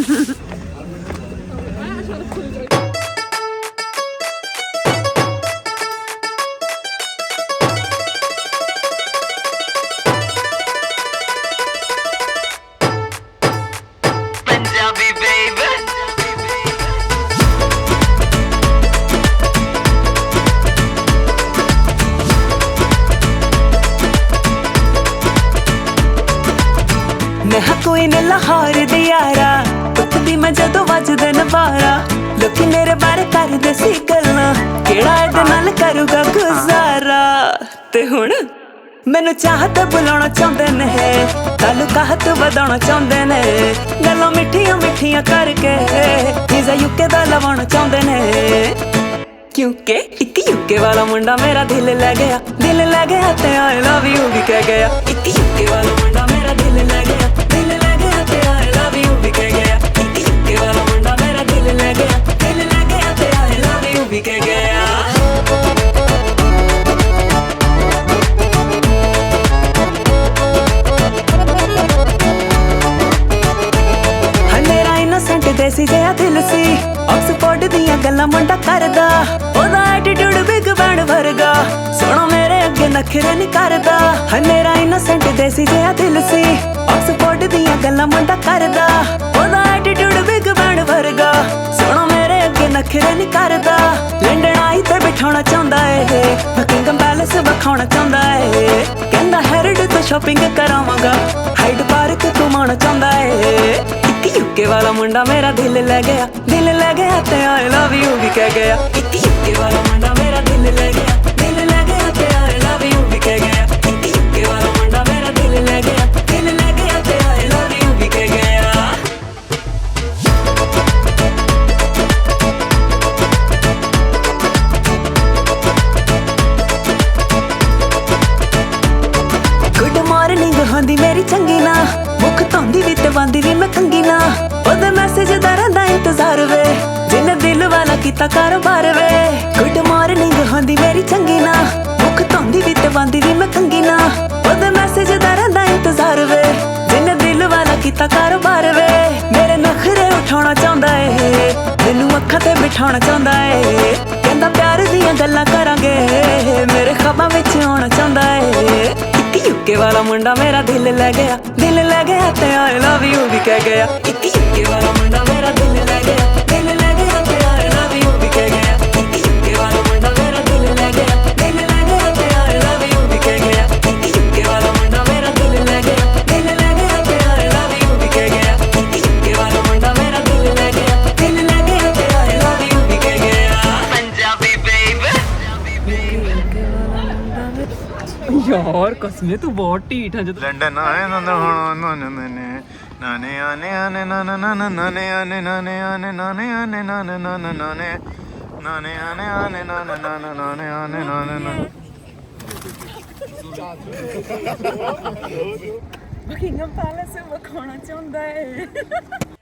मैं कोई न लाहौर दी यारा उठदी मैं जदों वजदे नवारा लोकी मेरे बारे करदे सी गल्लां केड़ा इहदे नाल करूगा गुजारा ते हुण मैनू चाहत बुलाउणा चाहुंदे ने ताल्लुकात वधाउणा चाहुंदे ने गल्लां मिठियां मिठियां करके वीज़ा यूके दा लवाउणा चाहुंदे ने क्योंकि एक यूके वाला मुंडा मेरा दिल ले गया ते आई लव यू भी कह गया। एक यूके वाला मुंडा मेरा दिल ले गया ते आई लव यू भी कह गया। एक यूके वाला मुंडा मेरा दिल ले गया ते आई लव यू भी कह गया। मेरा इनोसेंट देसी जिहा दिल सी ऑक्सफोर्ड दियां गल्लां मुंडा करदा ओदा एटीट्यूड बिग बैंड वर्गा सोना मेरे अगे नखरे नहीं करदा। मेरा इनोसेंट देसी जिहा दिल सी ऑक्सफोर्ड दियां गल्लां मुंडा करदा ओदा एटीट्यूड बिग बैंड वर्गा सोना मेरे अगे नखरे नहीं करदा। लंडन आई ते बिठाउणा चाहुंदा ए बकिंगम पैलेस विखाउणा चाहुंदा ए कहंदा हैरिड तो शॉपिंग करावांगा हाइड पार्क घुमाउणा चाहुंदा ए। यूके वाला मुंडा मेरा दिल ले गया ते आई लव यू भी कह गया। एक यूके वाला मुंडा मेरा दिल ले गया ते आई लव यू भी कह गया। एक यूके वाला मुंडा मेरा दिल ले गया ते आई लव यू भी कह गया। गुड मॉर्निंग होंदी मेरी चंगी ना मुख धोंदी भी ते वांदी भी मैं कंगी ना ओदे मैसेज दा रहिंदा इंतजार वे जिन्ने दिल वाला कीता कारोबार वे। गुड मॉर्निंग होंदी मेरी चंगी ना मुख धोंदी भी ते वांदी भी मैं कंगी ना ओदे मैसेज दा रहिंदा इंतजार वे जिन्ने दिल वाला कीता कारोबार वे। मेरे नखरे उठाउणा चाहुंदा ए मैनू अखां ते बिठाउणा चाहुंदा ए कहंदा प्यार दियां गल्लां करांगे मेरे ख्वाबां विच आउणा चाहुंदा ए। यूके वाला मुंडा मेरा दिल ले गया ते आई लव यू भी कह गया। एक यूके वाला मुंडा मेरा दिल ले गया ते आई लव यू भी कह गया। एक यूके वाला मुंडा मेरा दिल ले गया ते आई लव यू भी कह गया। एक यूके वाला मुंडा मेरा दिल ले गया ते आई लव यू भी कह गया। एक यूके वाला मुंडा मेरा दिल ले गया ते आई लव यू भी कह गया। पंजाबी बेबी यार कसमे तू बहुत ढीठ है जब लंडन आए नाने आने आने नाना नाना नाने आने नाने आने नाने आने नाने नाना नाने नाने आने आने नाना नाना नाने आने नाने नाने बकिंगम पैलेस विखाउणा चाहुंदा है।